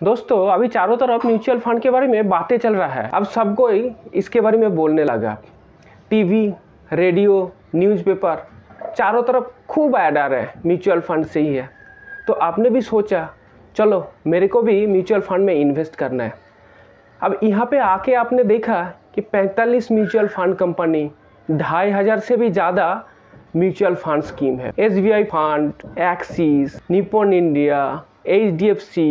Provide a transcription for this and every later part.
दोस्तों अभी चारों तरफ म्यूचुअल फंड के बारे में बातें चल रहा है। अब सब कोई इसके बारे में बोलने लगा। टीवी, रेडियो, न्यूज़पेपर, चारों तरफ खूब ऐड आ रहे हैं म्यूचुअल फंड से ही है। तो आपने भी सोचा चलो मेरे को भी म्यूचुअल फंड में इन्वेस्ट करना है। अब यहाँ पे आके आपने देखा कि 45 म्यूचुअल फंड कंपनी, 2500 से भी ज़्यादा म्यूचुअल फंड स्कीम है। SBI fund, axis, Nippon India, HDFC,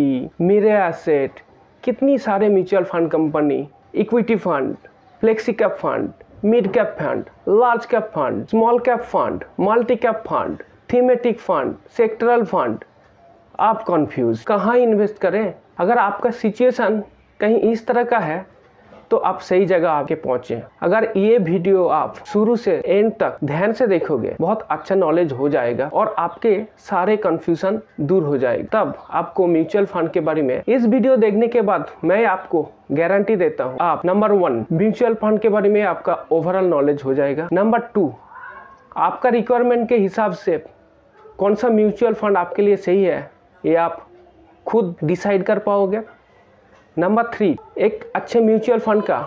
Mirae Asset, कितनी सारे mutual fund company, equity fund, flexi cap fund, mid cap fund, large cap fund, small cap fund, multi cap fund, thematic fund, sectoral fund. आप confuse कहाँ invest करें? अगर आपका situation कहीं इस तरह का है तो आप सही जगह आके पहुँचे। अगर ये वीडियो आप शुरू से एंड तक ध्यान से देखोगे, बहुत अच्छा नॉलेज हो जाएगा और आपके सारे कंफ्यूजन दूर हो जाएगा। तब आपको म्यूचुअल फंड के बारे में इस वीडियो देखने के बाद मैं आपको गारंटी देता हूँ, आप नंबर 1 म्यूचुअल फंड के बारे में आपका ओवरऑल नॉलेज हो जाएगा। नंबर 2 आपका रिक्वायरमेंट के हिसाब से कौन सा म्यूचुअल फंड आपके लिए सही है ये आप खुद डिसाइड कर पाओगे। नंबर 3 एक अच्छे म्यूचुअल फंड का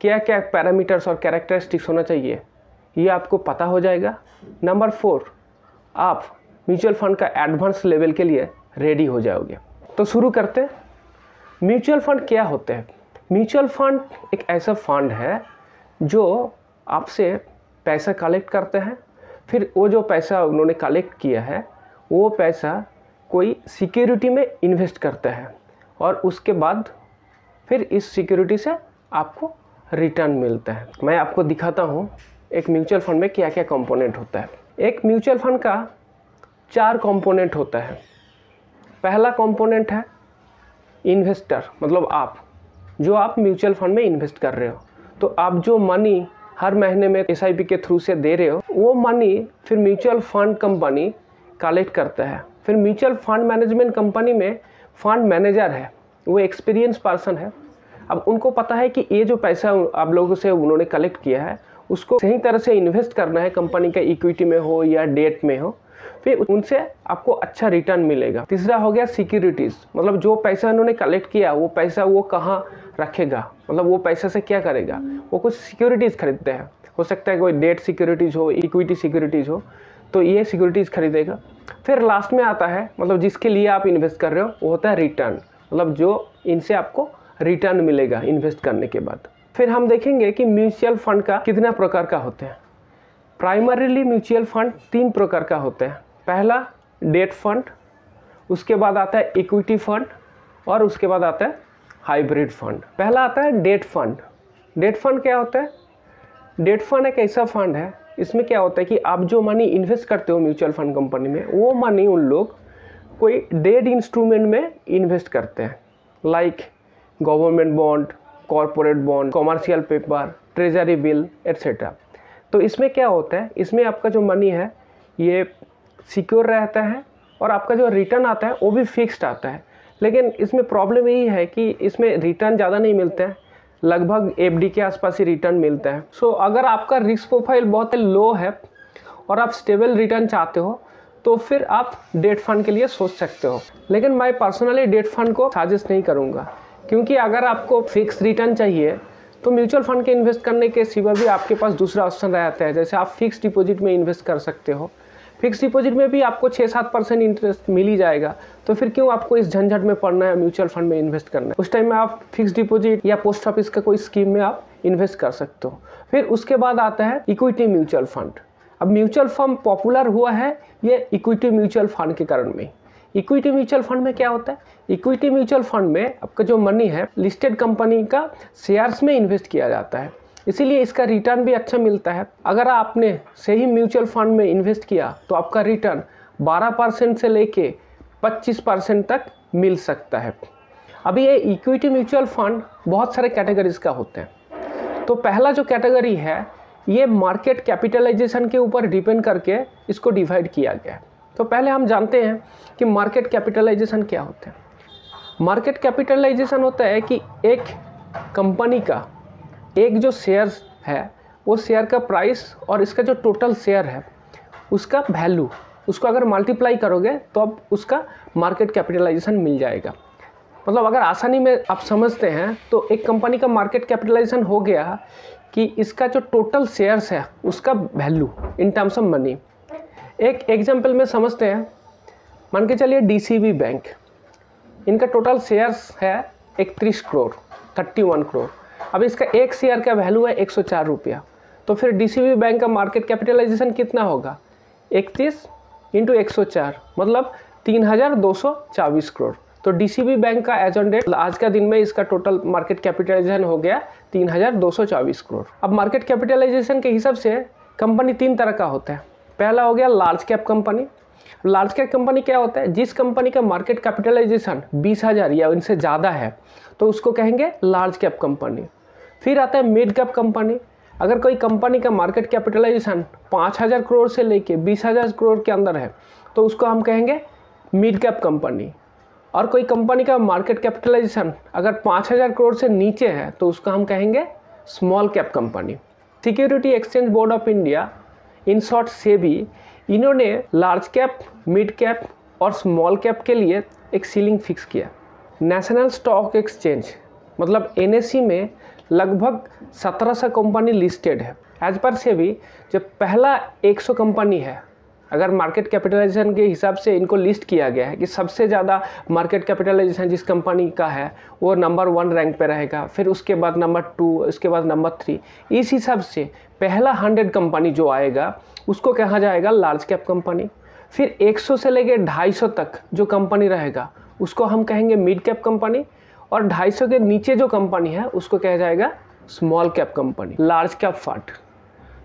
क्या क्या पैरामीटर्स और कैरेक्टरिस्टिक्स होना चाहिए ये आपको पता हो जाएगा। नंबर 4 आप म्यूचुअल फंड का एडवांस लेवल के लिए रेडी हो जाओगे। तो शुरू करते हैं। म्यूचुअल फंड क्या होते हैं? म्यूचुअल फंड एक ऐसा फंड है जो आपसे पैसा कलेक्ट करते हैं। फिर वो जो पैसा उन्होंने कलेक्ट किया है वो पैसा कोई सिक्योरिटी में इन्वेस्ट करता है और उसके बाद फिर इस सिक्योरिटी से आपको रिटर्न मिलता है। मैं आपको दिखाता हूँ एक म्यूचुअल फंड में क्या क्या कंपोनेंट होता है। एक म्यूचुअल फंड का 4 कंपोनेंट होता है। पहला कंपोनेंट है इन्वेस्टर, मतलब आप म्यूचुअल फंड में इन्वेस्ट कर रहे हो। तो आप जो मनी हर महीने में SIP के थ्रू से दे रहे हो वो मनी फिर म्यूचुअल फंड कंपनी कलेक्ट करता है। फिर म्यूचुअल फंड मैनेजमेंट कंपनी में फंड मैनेजर है, वो एक्सपीरियंस पर्सन है। अब उनको पता है कि ये जो पैसा आप लोगों से उन्होंने कलेक्ट किया है उसको सही तरह से इन्वेस्ट करना है, कंपनी का इक्विटी में हो या डेट में हो, फिर उनसे आपको अच्छा रिटर्न मिलेगा। तीसरा हो गया सिक्योरिटीज़, मतलब जो पैसा उन्होंने कलेक्ट किया वो पैसा वो कहाँ रखेगा, मतलब वो पैसा से क्या करेगा। वो कुछ सिक्योरिटीज़ खरीदते हैं, हो सकता है कोई डेट सिक्योरिटीज़ हो, इक्विटी सिक्योरिटीज़ हो, तो ये सिक्योरिटीज़ खरीदेगा। फिर लास्ट में आता है, मतलब जिसके लिए आप इन्वेस्ट कर रहे हो वो होता है रिटर्न, मतलब जो इनसे आपको रिटर्न मिलेगा इन्वेस्ट करने के बाद। फिर हम देखेंगे कि म्यूचुअल फंड का कितना प्रकार का होते हैं। प्राइमरीली म्यूचुअल फंड 3 प्रकार का होते हैं। पहला डेट फंड, उसके बाद आता है इक्विटी फंड और उसके बाद आता है हाइब्रिड फंड। पहला आता है डेट फंड। डेट फंड क्या होता है? डेट फंड एक ऐसा फंड है, इसमें क्या होता है कि आप जो मनी इन्वेस्ट करते हो म्यूचुअल फंड कंपनी में वो मनी उन लोग कोई डेट इंस्ट्रूमेंट में इन्वेस्ट करते हैं, like government bond, corporate bond, commercial paper, treasury bill etcetera. तो इसमें क्या होता है, इसमें आपका जो मनी है ये सिक्योर रहता है और आपका जो रिटर्न आता है वो भी फिक्स्ड आता है। लेकिन इसमें प्रॉब्लम यही है कि इसमें रिटर्न ज़्यादा नहीं मिलते हैं, लगभग FD के आसपास ही रिटर्न मिलता है। सो अगर आपका रिस्क प्रोफाइल बहुत लो है और आप स्टेबल रिटर्न चाहते हो तो फिर आप डेट फंड के लिए सोच सकते हो। लेकिन मैं पर्सनली डेट फंड को सजेस्ट नहीं करूँगा, क्योंकि अगर आपको फिक्स रिटर्न चाहिए तो म्यूचुअल फंड के इन्वेस्ट करने के सिवा भी आपके पास दूसरा ऑप्शन रहता है। जैसे आप फिक्स डिपॉजिट में इन्वेस्ट कर सकते हो। फिक्स डिपॉजिट में भी आपको 6-7% इंटरेस्ट मिल ही जाएगा, तो फिर क्यों आपको इस झंझट में पड़ना है म्यूचुअल फंड में इन्वेस्ट करना है। उस टाइम में आप फिक्स डिपॉजिट या पोस्ट ऑफिस का कोई स्कीम में आप इन्वेस्ट कर सकते हो। फिर उसके बाद आता है इक्विटी म्यूचुअल फंड। अब म्यूचुअल फंड पॉपुलर हुआ है ये इक्विटी म्यूचुअल फंड के कारण में। इक्विटी म्यूचुअल फंड में क्या होता है? इक्विटी म्यूचुअल फंड में आपका जो मनी है लिस्टेड कंपनी का शेयर्स में इन्वेस्ट किया जाता है, इसीलिए इसका रिटर्न भी अच्छा मिलता है। अगर आपने सही म्यूचुअल फंड में इन्वेस्ट किया तो आपका रिटर्न 12% से लेके 25% तक मिल सकता है। अभी ये इक्विटी म्यूचुअल फंड बहुत सारे कैटेगरीज का होते हैं। तो पहला जो कैटेगरी है ये मार्केट कैपिटलाइजेशन के ऊपर डिपेंड करके इसको डिवाइड किया गया है। तो पहले हम जानते हैं कि मार्केट कैपिटलाइजेशन क्या होता है। मार्केट कैपिटलाइजेशन होता है कि एक कंपनी का एक जो शेयर्स है वो शेयर का प्राइस और इसका जो टोटल शेयर है उसका वैल्यू, उसको अगर मल्टीप्लाई करोगे तो अब उसका मार्केट कैपिटलाइजेशन मिल जाएगा। मतलब अगर आसानी में आप समझते हैं तो एक कंपनी का मार्केट कैपिटलाइजेशन हो गया कि इसका जो टोटल शेयर्स है उसका value in terms of money. एक एग्जांपल में समझते हैं, मान के चलिए डीसीबी बैंक, इनका टोटल शेयर्स है 31 करोड़ 31 करोड़। अब इसका एक शेयर का वैल्यू है 104 रुपया, तो फिर डीसीबी बैंक का मार्केट कैपिटलाइजेशन कितना होगा? 31 इंटू 104 मतलब 3224 करोड़। तो डीसीबी बैंक का एज ऑन डेट आज का दिन में इसका टोटल मार्केट कैपिटलाइजेशन हो गया 3224 करोड़। अब मार्केट कैपिटलाइजेशन के हिसाब से कंपनी 3 तरह का होता है। पहला हो गया large cap company. Large cap company क्या होता है? जिस कंपनी का मार्केट कैपिटलाइजेशन 20,000 या उनसे ज़्यादा है तो उसको कहेंगे लार्ज कैप कंपनी। फिर आता है मिड कैप कंपनी। अगर कोई कंपनी का मार्केट कैपिटलाइजेशन 5,000 करोड़ से लेके 20,000 करोड़ के अंदर है तो उसको हम कहेंगे मिड कैप कंपनी। और कोई कंपनी का मार्केट कैपिटलाइजेशन अगर 5,000 करोड़ से नीचे है तो उसको हम कहेंगे small cap company. Security exchange board of India, in short SEBI, इन्होंने लार्ज कैप, मिड कैप और स्मॉल कैप के लिए एक सीलिंग फिक्स किया। नेशनल स्टॉक एक्सचेंज मतलब एनएसई में लगभग 1700 कंपनी लिस्टेड है। एज पर सेबी जो पहला 100 कंपनी है, अगर मार्केट कैपिटलाइजेशन के हिसाब से इनको लिस्ट किया गया है कि सबसे ज़्यादा मार्केट कैपिटलाइजेशन जिस कंपनी का है वो नंबर 1 रैंक पे रहेगा, फिर उसके बाद नंबर 2, उसके बाद नंबर 3। इस हिसाब से पहला 100 कंपनी जो आएगा उसको कहा जाएगा लार्ज कैप कंपनी। फिर 100 से लेकर 250 तक जो कंपनी रहेगा उसको हम कहेंगे मिड कैप कंपनी, और 250 के नीचे जो कंपनी है उसको कहा जाएगा small cap company. Large cap fund,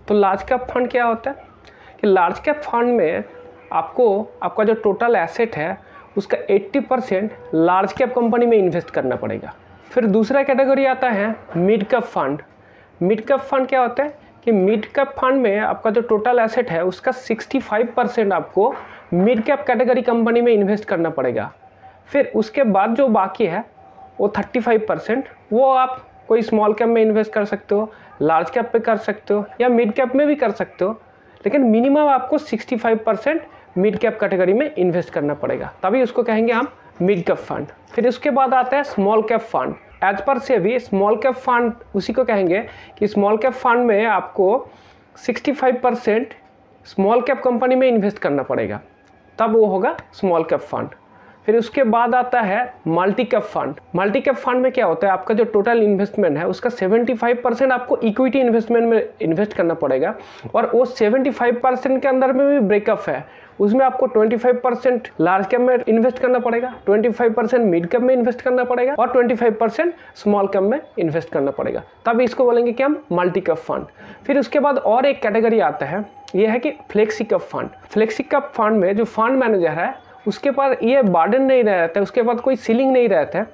तो लार्ज कैप फंड क्या होता है कि लार्ज कैप फंड में आपका जो टोटल एसेट है उसका 80% लार्ज कैप कंपनी में इन्वेस्ट करना पड़ेगा। फिर दूसरा कैटेगरी आता है mid cap fund. Mid cap fund क्या होता है कि मिड कैप फंड में आपका जो टोटल एसेट है उसका 65% आपको मिड कैप कैटेगरी कंपनी में इन्वेस्ट करना पड़ेगा। फिर उसके बाद जो बाकी है वो 35% वो आप कोई स्मॉल कैप में इन्वेस्ट कर सकते हो, लार्ज कैप पे कर सकते हो या मिड कैप में भी कर सकते हो, लेकिन मिनिमम आपको 65% मिड कैप कैटेगरी में इन्वेस्ट करना पड़ेगा, तभी उसको कहेंगे हम मिड कैप फंड। फिर उसके बाद आता है small cap fund. As per से भी स्मॉल कैप फंड उसी को कहेंगे कि स्मॉल कैप फंड में आपको 65% स्मॉल कैप कंपनी में इन्वेस्ट करना पड़ेगा, तब वो होगा स्मॉल कैप फंड। फिर उसके बाद आता है multi cap fund. Multi cap fund में क्या होता है, आपका जो टोटल इन्वेस्टमेंट है उसका 75% आपको इक्विटी इन्वेस्टमेंट में इन्वेस्ट करना पड़ेगा, और वो 75% के अंदर में भी ब्रेकअप है। उसमें आपको 25% लार्ज कैप में इन्वेस्ट करना पड़ेगा, 25% मिड कैप में इन्वेस्ट करना पड़ेगा और 25% स्मॉल कैप में इन्वेस्ट करना पड़ेगा, तब इसको बोलेंगे कि हम मल्टी कैप फंड। फिर उसके बाद और एक कैटेगरी आता है, ये है कि flexi cap fund. Flexi cap fund में जो फंड मैनेजर है उसके पास ये बर्डन नहीं रहता है, उसके बाद कोई सीलिंग नहीं रहता है।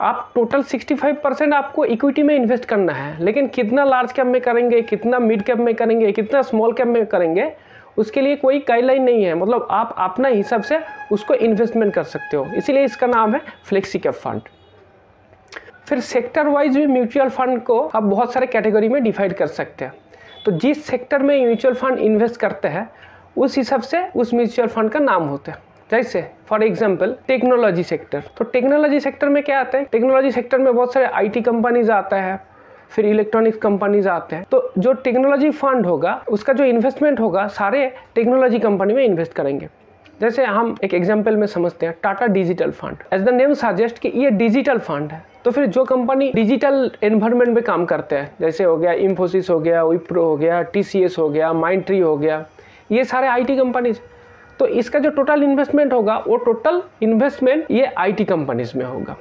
आप टोटल 65% आपको इक्विटी में इन्वेस्ट करना है, लेकिन कितना लार्ज कैप में करेंगे, कितना मिड कैप में करेंगे, कितना स्मॉल कैप में करेंगे, उसके लिए कोई गाइडलाइन नहीं है। मतलब आप अपना हिसाब से उसको इन्वेस्टमेंट कर सकते हो, इसीलिए इसका नाम है फ्लेक्सी कैप फंड। फिर सेक्टर वाइज भी म्यूचुअल फंड को आप बहुत सारे कैटेगरी में डिवाइड कर सकते हैं। तो जिस सेक्टर में म्यूचुअल फंड इन्वेस्ट करते हैं उस हिसाब से उस म्यूचुअल फंड का नाम होता है। जैसे फॉर एग्जांपल टेक्नोलॉजी सेक्टर, तो टेक्नोलॉजी सेक्टर में क्या आता है, टेक्नोलॉजी सेक्टर में बहुत सारे आईटी कंपनीज आता है, फिर इलेक्ट्रॉनिक्स कंपनीज आते हैं। तो जो टेक्नोलॉजी फंड होगा उसका जो इन्वेस्टमेंट होगा सारे टेक्नोलॉजी कंपनी में इन्वेस्ट करेंगे। जैसे हम एक एग्जांपल में समझते हैं Tata digital fund. As the name suggest कि ये डिजिटल फंड है, तो फिर जो कंपनी डिजिटल एनवायरनमेंट में काम करते हैं, जैसे हो गया इंफोसिस हो गया, विप्रो हो गया, टीसीएस हो गया, माइंडट्री हो गया, ये सारे आईटी कंपनीज, तो इसका जो टोटल इन्वेस्टमेंट होगा वो टोटल इन्वेस्टमेंट ये आईटी कंपनीज में होगा।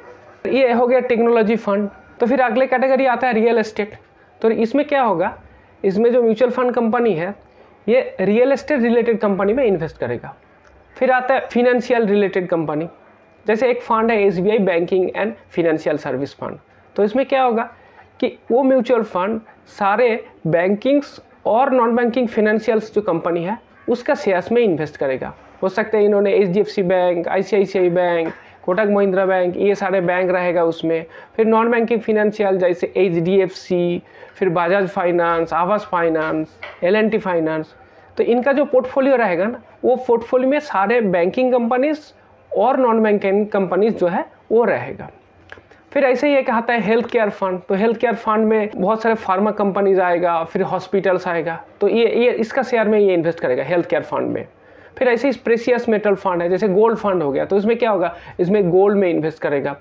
ये हो गया टेक्नोलॉजी फंड। तो फिर अगले कैटेगरी आता है रियल एस्टेट। तो इसमें क्या होगा, इसमें जो म्यूचुअल फंड कंपनी है ये रियल एस्टेट रिलेटेड कंपनी में इन्वेस्ट करेगा। फिर आता है फिनेंशियल रिलेटेड कंपनी, जैसे एक फंड है SBI banking and financial service fund. तो इसमें क्या होगा कि वो म्यूचुअल फंड सारे बैंकिंग्स और नॉन बैंकिंग फिनेंशियल्स जो कंपनी है उसका शेयर्स में इन्वेस्ट करेगा। हो सकता है इन्होंने HDFC bank, ICICI bank, Kotak Mahindra bank, ये सारे बैंक रहेगा उसमें। फिर नॉन बैंकिंग फिनेंशियल जैसे एचडीएफसी, फिर बजाज फाइनेंस, आवास फाइनेंस, एलएनटी फाइनेंस, तो इनका जो पोर्टफोलियो रहेगा ना वो पोर्टफोलियो में सारे बैंकिंग कंपनीज और नॉन बैंकिंग कंपनीज जो है वो रहेगा। फिर ऐसे ही एक आता है हेल्थ केयर फंड। तो हेल्थ केयर फंड में बहुत सारे फार्मा कंपनीज आएगा, फिर हॉस्पिटल्स आएगा, तो ये इसका शेयर में ये इन्वेस्ट करेगा हेल्थ केयर फंड में। फिर ऐसे ही प्रेशियस मेटल फंड है, जैसे गोल्ड फंड हो गया, तो इसमें क्या होगा, इसमें गोल्ड में इन्वेस्ट करेगा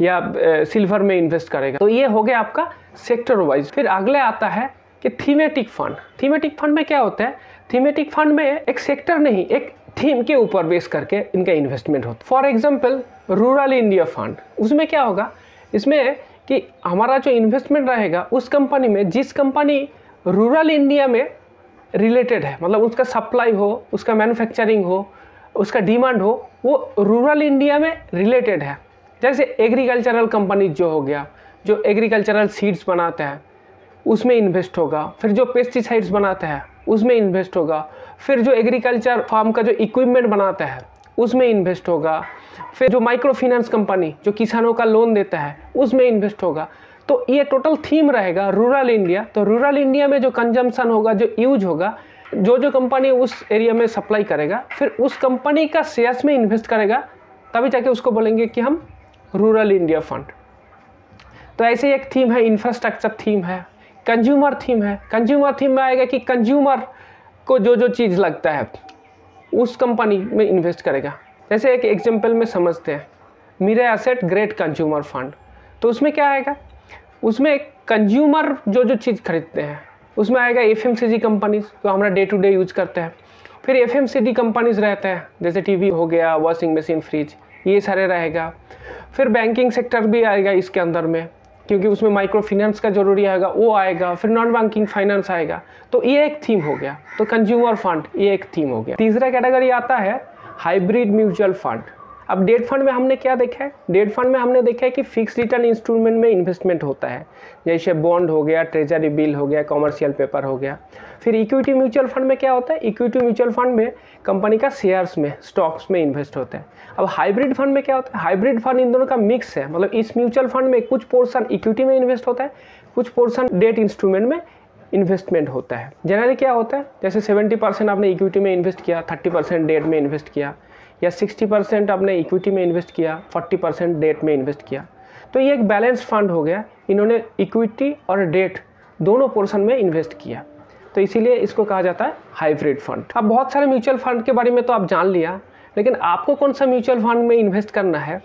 या सिल्वर में इन्वेस्ट करेगा। तो ये हो गया आपका सेक्टर वाइज। फिर अगले आता है कि थीमेटिक फंड। थीमेटिक फंड में क्या होता है, थीमेटिक फंड में एक सेक्टर नहीं, एक थीम के ऊपर बेस करके इनका इन्वेस्टमेंट होता है। For example rural India fund, उसमें क्या होगा, इसमें कि हमारा जो इन्वेस्टमेंट रहेगा उस कंपनी में, जिस कंपनी रूरल इंडिया में रिलेटेड है, मतलब उसका सप्लाई हो, उसका मैन्युफैक्चरिंग हो, उसका डिमांड हो, वो रूरल इंडिया में रिलेटेड है। जैसे एग्रीकल्चरल कंपनी जो हो गया, जो एग्रीकल्चरल सीड्स बनाता है उसमें इन्वेस्ट होगा, फिर जो पेस्टिसाइड्स बनाता है उसमें इन्वेस्ट होगा, फिर जो एग्रीकल्चर फार्म का जो इक्विपमेंट बनाता है उसमें इन्वेस्ट होगा, फिर जो माइक्रो फाइनेंस कंपनी जो किसानों का लोन देता है उसमें इन्वेस्ट होगा। तो ये टोटल थीम रहेगा रूरल इंडिया। तो रूरल इंडिया में जो कंजम्पशन होगा, जो यूज होगा, जो कंपनी उस एरिया में सप्लाई करेगा, फिर उस कंपनी का शेयर्स में इन्वेस्ट करेगा, तभी जाके उसको बोलेंगे कि हम रूरल इंडिया फंड। तो ऐसे ही एक थीम है, इंफ्रास्ट्रक्चर थीम है, कंज्यूमर थीम है। कंज्यूमर थीम में आएगा कि कंज्यूमर को जो चीज़ लगता है उस कंपनी में इन्वेस्ट करेगा। जैसे एक एग्जांपल में समझते हैं, Mirae Asset great consumer fund. तो उसमें क्या आएगा, उसमें कंज्यूमर जो चीज़ खरीदते हैं उसमें आएगा एफएमसीजी कंपनीज जो हमारा डे टू डे यूज करते हैं। फिर एफएमसीजी कंपनीज रहते हैं, जैसे टीवी हो गया, वॉशिंग मशीन, फ्रिज, ये सारे रहेगा। फिर बैंकिंग सेक्टर भी आएगा इसके अंदर में, क्योंकि उसमें माइक्रो फाइनेंस का जरूरी आएगा, वो आएगा। फिर नॉन बैंकिंग फाइनेंस आएगा। तो ये एक थीम हो गया। तो कंज्यूमर फंड ये एक थीम हो गया। तीसरा कैटेगरी आता है हाइब्रिड म्यूचुअल फंड। अब डेट फंड में हमने क्या देखा है, डेट फंड में हमने देखा है कि फिक्स रिटर्न इंस्ट्रूमेंट में इन्वेस्टमेंट होता है, जैसे बॉन्ड हो गया, ट्रेजरी बिल हो गया, कॉमर्शियल पेपर हो गया। फिर इक्विटी म्यूचुअल फंड में क्या होता है, इक्विटी म्यूचुअल फंड में कंपनी का शेयर्स में, स्टॉक्स में इन्वेस्ट होता है। अब हाइब्रिड फंड में क्या होता है, हाइब्रिड फंड इन दोनों का मिक्स है। मतलब इस म्यूचुअल फंड में कुछ पोर्शन इक्विटी में इन्वेस्ट होता है, कुछ पोर्शन डेट इंस्ट्रूमेंट में इन्वेस्टमेंट होता है। जनरली क्या होता है, जैसे 70% आपने इक्विटी में इन्वेस्ट किया, 30% डेट में इन्वेस्ट किया, या 60% आपने इक्विटी में इन्वेस्ट किया, 40% डेट में इन्वेस्ट किया। तो ये एक बैलेंस फंड हो गया, इन्होंने इक्विटी और डेट दोनों पोर्शन में इन्वेस्ट किया, तो इसीलिए इसको कहा जाता है हाइब्रिड फंड। अब बहुत सारे म्यूचुअल फंड के बारे में तो आप जान लिया, लेकिन आपको कौन सा म्यूचुअल फंड में इन्वेस्ट करना है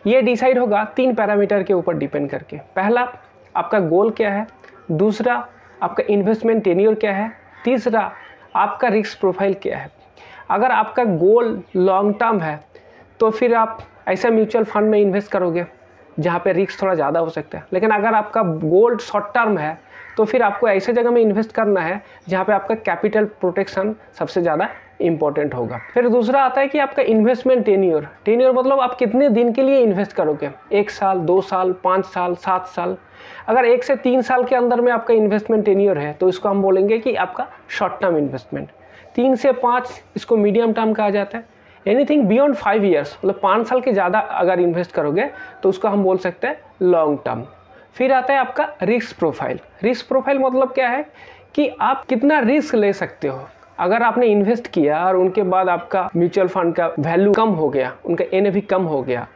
ये डिसाइड होगा 3 पैरामीटर के ऊपर डिपेंड करके। पहला, आपका गोल क्या है, दूसरा आपका इन्वेस्टमेंट टेन्योर क्या है, तीसरा आपका रिस्क प्रोफाइल क्या है। अगर आपका गोल लॉन्ग टर्म है तो फिर आप ऐसा म्यूचुअल फंड में इन्वेस्ट करोगे जहाँ पे रिस्क थोड़ा ज़्यादा हो सकता है। लेकिन अगर आपका गोल शॉर्ट टर्म है तो फिर आपको ऐसे जगह में इन्वेस्ट करना है जहाँ पे आपका कैपिटल प्रोटेक्शन सबसे ज़्यादा इंपॉर्टेंट होगा। फिर दूसरा आता है कि आपका इन्वेस्टमेंट टेन्योर। टेन्योर मतलब आप कितने दिन के लिए इन्वेस्ट करोगे, 1 साल, 2 साल, 5 साल, 7 साल। अगर 1 से 3 साल के अंदर में आपका इन्वेस्टमेंट टेन्योर है तो इसको हम बोलेंगे कि आपका शॉर्ट टर्म इन्वेस्टमेंट। 3 से 5 इसको मीडियम टर्म कहा जाता है। एनीथिंग बियॉन्ड 5 ईयर्स, मतलब 5 साल के ज़्यादा अगर इन्वेस्ट करोगे तो उसको हम बोल सकते हैं लॉन्ग टर्म। फिर आता है आपका रिस्क प्रोफाइल। रिस्क प्रोफाइल मतलब क्या है कि आप कितना रिस्क ले सकते हो। अगर आपने इन्वेस्ट किया और उनके बाद आपका म्यूचुअल फंड का वैल्यू कम हो गया, उनका NAV कम हो गया,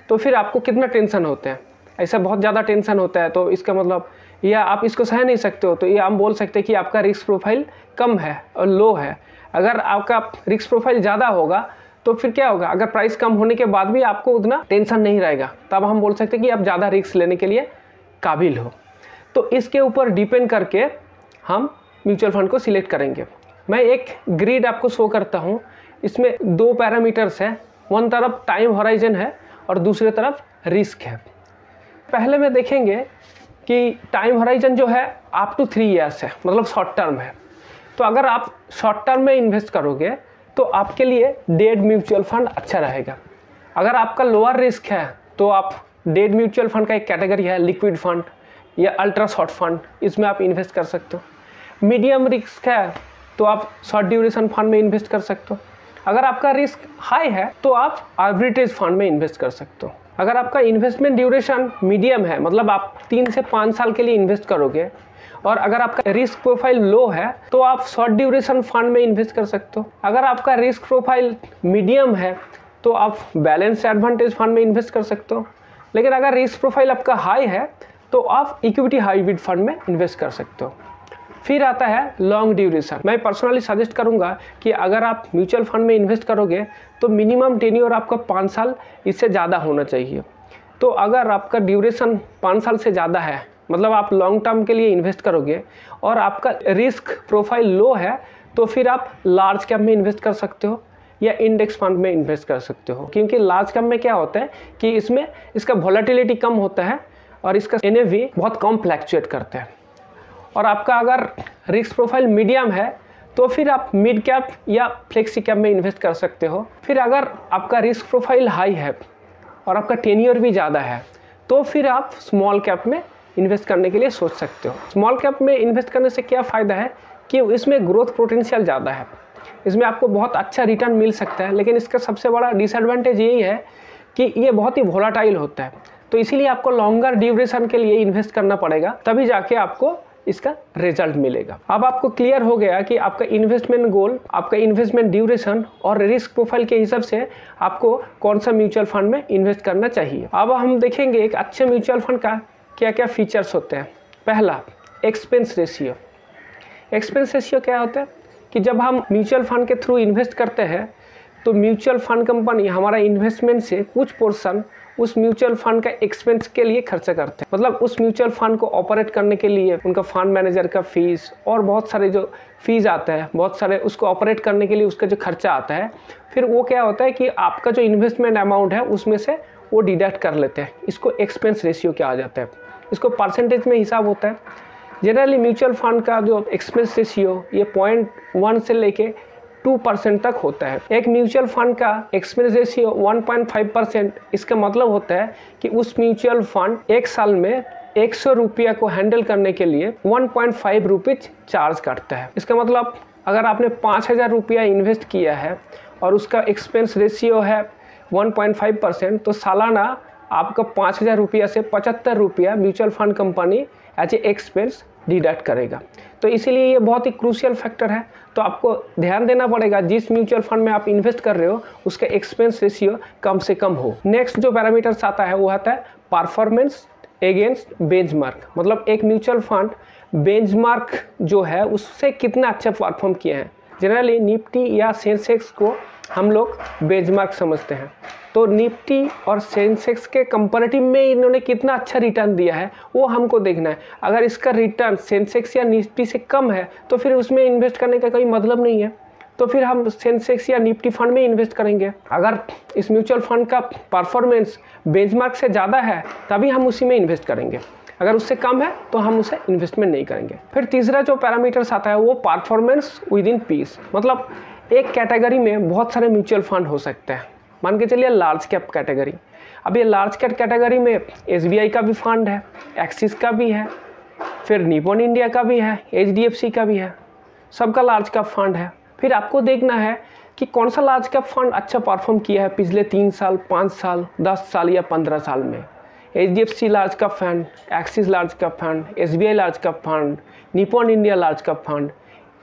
तो फिर आपको कितना टेंशन होता है। ऐसा बहुत ज़्यादा टेंशन होता है तो इसका मतलब, या आप इसको सह नहीं सकते हो, तो ये हम बोल सकते हैं कि आपका रिस्क प्रोफाइल कम है और लो है। अगर आपका रिस्क प्रोफाइल ज़्यादा होगा तो फिर क्या होगा, अगर प्राइस कम होने के बाद भी आपको उतना टेंशन नहीं रहेगा, तब हम बोल सकते हैं कि आप ज़्यादा रिस्क लेने के लिए काबिल हो। तो इसके ऊपर डिपेंड करके हम म्यूचुअल फंड को सिलेक्ट करेंगे। मैं एक ग्रिड आपको शो करता हूँ, इसमें 2 पैरामीटर्स हैं, one तरफ टाइम होराइजन है और दूसरे तरफ रिस्क है। पहले में देखेंगे कि टाइम होराइजन जो है अप टू 3 ईयर्स है, मतलब शॉर्ट टर्म है। तो अगर आप शॉर्ट टर्म में इन्वेस्ट करोगे तो आपके लिए डेट म्यूचुअल फंड अच्छा रहेगा। अगर आपका लोअर रिस्क है तो आप डेट म्यूचुअल फंड का एक कैटेगरी है लिक्विड फंड या अल्ट्रा शॉर्ट फंड, इसमें आप इन्वेस्ट कर सकते हो। मीडियम रिस्क है तो आप शॉर्ट ड्यूरेशन फंड में इन्वेस्ट कर सकते हो। अगर आपका रिस्क हाई है तो आप आर्बिट्रेज फंड में इन्वेस्ट कर सकते हो। अगर आपका इन्वेस्टमेंट ड्यूरेशन मीडियम है, मतलब आप 3 से 5 साल के लिए इन्वेस्ट करोगे, और अगर आपका रिस्क प्रोफाइल लो है तो आप शॉर्ट ड्यूरेशन फंड में इन्वेस्ट कर सकते हो। अगर आपका रिस्क प्रोफाइल मीडियम है तो आप बैलेंस एडवांटेज फंड में इन्वेस्ट कर सकते हो। लेकिन अगर रिस्क प्रोफाइल आपका हाई है तो आप इक्विटी हाइब्रिड फंड में इन्वेस्ट कर सकते हो। फिर आता है लॉन्ग ड्यूरेशन। मैं पर्सनली सजेस्ट करूंगा कि अगर आप म्यूचुअल फंड में इन्वेस्ट करोगे तो मिनिमम टेन्योर आपका 5 साल इससे ज़्यादा होना चाहिए। तो अगर आपका ड्यूरेशन 5 साल से ज़्यादा है, मतलब आप लॉन्ग टर्म के लिए इन्वेस्ट करोगे और आपका रिस्क प्रोफाइल लो है, तो फिर आप लार्ज कैप में इन्वेस्ट कर सकते हो या इंडेक्स फंड में इन्वेस्ट कर सकते हो। क्योंकि लार्ज कैप में क्या होता है कि इसमें इसका वॉलेटिलिटी कम होता है और इसका NAV बहुत कम फ्लैक्चुएट करता है। और आपका अगर रिस्क प्रोफाइल मीडियम है तो फिर आप मिड कैप या फ्लेक्सी कैप में इन्वेस्ट कर सकते हो। फिर अगर आपका रिस्क प्रोफाइल हाई है और आपका टेन्योर भी ज़्यादा है तो फिर आप स्मॉल कैप में इन्वेस्ट करने के लिए सोच सकते हो। स्मॉल कैप में इन्वेस्ट करने से क्या फ़ायदा है कि इसमें ग्रोथ पोटेंशियल ज़्यादा है, इसमें आपको बहुत अच्छा रिटर्न मिल सकता है। लेकिन इसका सबसे बड़ा डिसएडवांटेज यही है कि ये बहुत ही वोलाटाइल होता है, तो इसीलिए आपको लॉन्गर ड्यूरेशन के लिए इन्वेस्ट करना पड़ेगा, तभी जाके आपको इसका रिजल्ट मिलेगा। अब आपको क्लियर हो गया कि आपका इन्वेस्टमेंट गोल, आपका इन्वेस्टमेंट ड्यूरेशन और रिस्क प्रोफाइल के हिसाब से आपको कौन सा म्यूचुअल फंड में इन्वेस्ट करना चाहिए। अब हम देखेंगे एक अच्छे म्यूचुअल फंड का क्या क्या फीचर्स होते हैं। पहला, एक्सपेंस रेशियो। एक्सपेंस रेशियो क्या होता है कि जब हम म्यूचुअल फंड के थ्रू इन्वेस्ट करते हैं तो म्यूचुअल फंड कंपनी हमारा इन्वेस्टमेंट से कुछ पोर्शन उस म्यूचुअल फंड का एक्सपेंस के लिए खर्चा करते हैं। मतलब उस म्यूचुअल फंड को ऑपरेट करने के लिए उनका फंड मैनेजर का फीस और बहुत सारे जो फीस आता है, बहुत सारे उसको ऑपरेट करने के लिए उसका जो खर्चा आता है, फिर वो क्या होता है कि आपका जो इन्वेस्टमेंट अमाउंट है उसमें से वो डिडक्ट कर लेते हैं। इसको एक्सपेंस रेशियो कहा जाता है। इसको परसेंटेज में हिसाब होता है। जनरली म्यूचुअल फंड का जो एक्सपेंस रेशियो ये 0.1 से लेके 2% तक होता है। एक म्यूचुअल फंड का एक्सपेंस रेशियो 1.5%, इसका मतलब होता है कि उस म्यूचुअल फंड एक साल में 100 रुपया को हैंडल करने के लिए 1.5 रुपीज चार्ज करता है। इसका मतलब अगर आपने 5,000 रुपया इन्वेस्ट किया है और उसका एक्सपेंस रेशियो है 1.5%, तो सालाना आपका 5,000 रुपया से 75 रुपया mutual fund company as a expense deduct करेगा। तो इसीलिए ये बहुत ही क्रूशियल फैक्टर है। तो आपको ध्यान देना पड़ेगा जिस म्यूचुअल फंड में आप इन्वेस्ट कर रहे हो उसका एक्सपेंस रेशियो कम से कम हो। नेक्स्ट जो पैरामीटर्स आता है वो आता है परफॉर्मेंस अगेंस्ट बेंचमार्क। मतलब एक म्यूचुअल फंड बेंचमार्क जो है उससे कितना अच्छा परफॉर्म किया है। जनरली निफ्टी या सेंसेक्स को हम लोग बेंचमार्क समझते हैं, तो निफ्टी और सेंसेक्स के कंपैरेटिव में इन्होंने कितना अच्छा रिटर्न दिया है वो हमको देखना है। अगर इसका रिटर्न सेंसेक्स या निफ्टी से कम है तो फिर उसमें इन्वेस्ट करने का कोई मतलब नहीं है, तो फिर हम सेंसेक्स या निफ्टी फंड में इन्वेस्ट करेंगे। अगर इस म्यूचुअल फंड का परफॉर्मेंस बेंचमार्क से ज़्यादा है तभी हम उसी में इन्वेस्ट करेंगे, अगर उससे कम है तो हम उसे इन्वेस्टमेंट नहीं करेंगे। फिर तीसरा जो पैरामीटर्स आता है वो परफॉर्मेंस विद इन पीस। मतलब एक कैटेगरी में बहुत सारे म्यूचुअल फंड हो सकते हैं। मान के चलिए लार्ज कैप कैटेगरी। अब ये लार्ज कैप कैटेगरी में SBI का भी फंड है, एक्सिस का भी है, फिर निपॉन इंडिया का भी है, HDFC का भी है, सबका लार्ज कैप फंड है। फिर आपको देखना है कि कौन सा लार्ज कैप फंड अच्छा परफॉर्म किया है पिछले 3 साल, 5 साल, 10 साल या 15 साल में। HDFC large cap fund, axis large cap fund, SBI large cap fund, Nippon India large cap fund,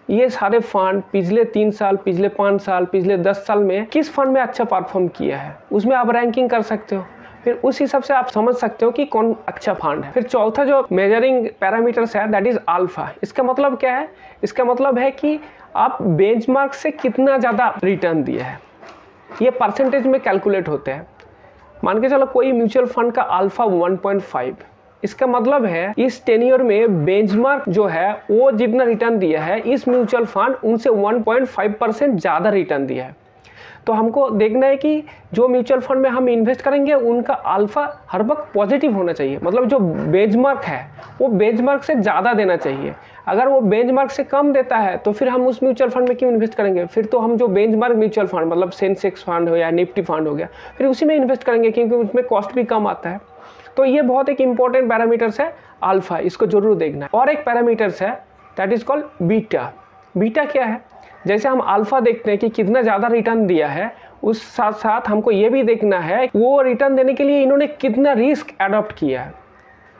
ये सारे फंड पिछले 3 साल, पिछले 5 साल, पिछले 10 साल में किस फंड में अच्छा परफॉर्म किया है, उसमें आप रैंकिंग कर सकते हो। फिर उस हिसाब से आप समझ सकते हो कि कौन अच्छा फंड है। फिर चौथा जो मेजरिंग पैरामीटर्स है दैट इज अल्फा। इसका मतलब क्या है? इसका मतलब है कि आप बेंचमार्क से कितना ज़्यादा रिटर्न दिया है, ये परसेंटेज में कैलकुलेट होते हैं। मान के चलो कोई म्यूचुअल फंड का अल्फा 1.5, इसका मतलब है इस टेन्योर में बेंचमार्क जो है वो जितना रिटर्न दिया है इस म्यूचुअल फंड उनसे 1.5% ज़्यादा रिटर्न दिया है। तो हमको देखना है कि जो म्यूचुअल फंड में हम इन्वेस्ट करेंगे उनका अल्फा हर वक्त पॉजिटिव होना चाहिए। मतलब जो बेंचमार्क है वो बेंचमार्क से ज़्यादा देना चाहिए। अगर वो बेंचमार्क से कम देता है तो फिर हम उस म्यूचुअल फंड में क्यों इन्वेस्ट करेंगे? फिर तो हम जो बेंचमार्क म्यूचुअल फंड मतलब सेंसेक्स फंड हो या निफ्टी फंड हो गया, फिर उसी में इन्वेस्ट करेंगे क्योंकि उसमें कॉस्ट भी कम आता है। तो ये बहुत एक इंपॉर्टेंट पैरामीटर्स है अल्फा, इसको जरूर देखना है। और एक पैरामीटर्स है that is called beta. Beta क्या है? जैसे हम अल्फा देखते हैं कि कितना ज़्यादा रिटर्न दिया है, उस साथ साथ हमको ये भी देखना है वो रिटर्न देने के लिए इन्होंने कितना रिस्क अडॉप्ट किया है,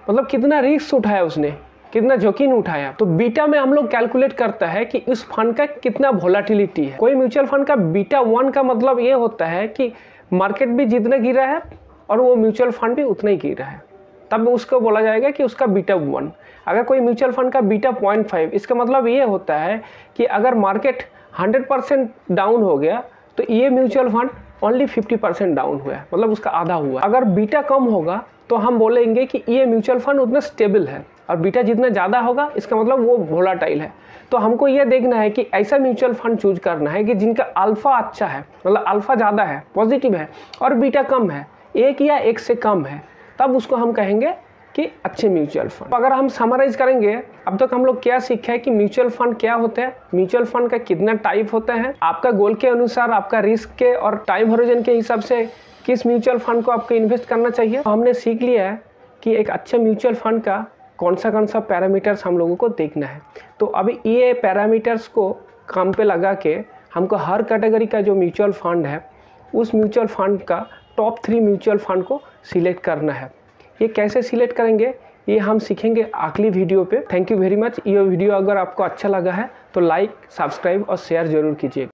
मतलब कितना रिस्क उठाया उसने, कितना जोखिम उठाया। तो बीटा में हम लोग कैलकुलेट करता है कि उस फंड का कितना वोलेटिलिटी है। कोई म्यूचुअल फंड का बीटा 1 का मतलब ये होता है कि मार्केट भी जितना गिरा है और वो म्यूचुअल फंड भी उतना ही गिर रहा है, तब उसको बोला जाएगा कि उसका बीटा 1। अगर कोई म्यूचुअल फंड का बीटा 0.5, इसका मतलब ये होता है कि अगर मार्केट 100% डाउन हो गया तो ये म्यूचुअल फंड ओनली 50% डाउन हुआ है, मतलब उसका आधा हुआ। अगर बीटा कम होगा तो हम बोलेंगे कि ये म्यूचुअल फंड उतना स्टेबल है, और बीटा जितना ज़्यादा होगा इसका मतलब वो वोलाटाइल है। तो हमको ये देखना है कि ऐसा म्यूचुअल फंड चूज करना है कि जिनका अल्फ़ा अच्छा है, मतलब अल्फ़ा ज़्यादा है, पॉजिटिव है, और बीटा कम है, 1 या 1 से कम है, तब उसको हम कहेंगे कि अच्छे म्यूचुअल फंड। अगर हम समराइज करेंगे, अब तक हम लोग क्या सीखे हैं कि म्यूचुअल फंड क्या होता है, म्यूचुअल फंड का कितना टाइप होता है, आपका गोल के अनुसार, आपका रिस्क के और टाइम होरिजन के हिसाब से किस म्यूचुअल फंड को आपको इन्वेस्ट करना चाहिए। हमने सीख लिया है कि एक अच्छे म्यूचुअल फंड का कौन सा पैरामीटर्स हम लोगों को देखना है। तो अभी ये पैरामीटर्स को काम पे लगा के हमको हर कैटेगरी का जो म्यूचुअल फंड है, उस म्यूचुअल फंड का टॉप 3 म्यूचुअल फंड को सिलेक्ट करना है। ये कैसे सिलेक्ट करेंगे ये हम सीखेंगे अगली वीडियो पे। Thank you very much. ये वीडियो अगर आपको अच्छा लगा है तो लाइक, सब्सक्राइब और शेयर ज़रूर कीजिए।